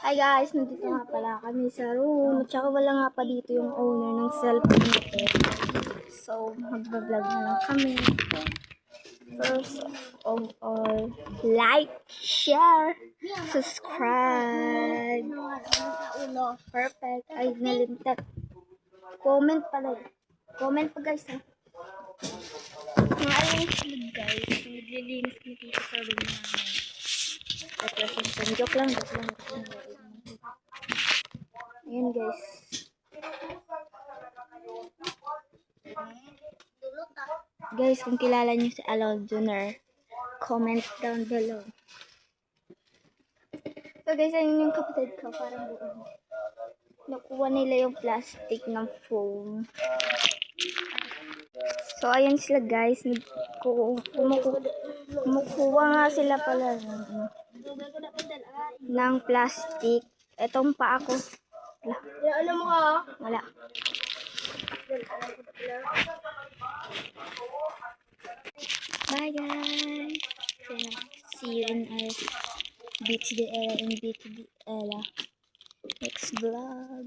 Hi guys, nandito nga pala kami sa room. At saka wala nga pa dito yung owner ng cellphone nito. So, magbablog na lang kami. First of all, like, share, subscribe. Perfect. Ay, nalimtat. Comment pala. Comment pa guys ha. Ngayon sila guys. Naglilinis kami dito sa room namin. Joke lang. Ayan guys. Guys, kung kilala niyo si Alon Jr., comment down below. So guys, ayun yung kapatid ko. Parang buong. Nakuha nila yung plastic ng foam. So ayun sila guys. Kumukuha nga sila pala ng plastic. Etong pa ako. Alam mo ka? Wala. Bye guys. See you in our BTD Ella and BTD Ella next vlog.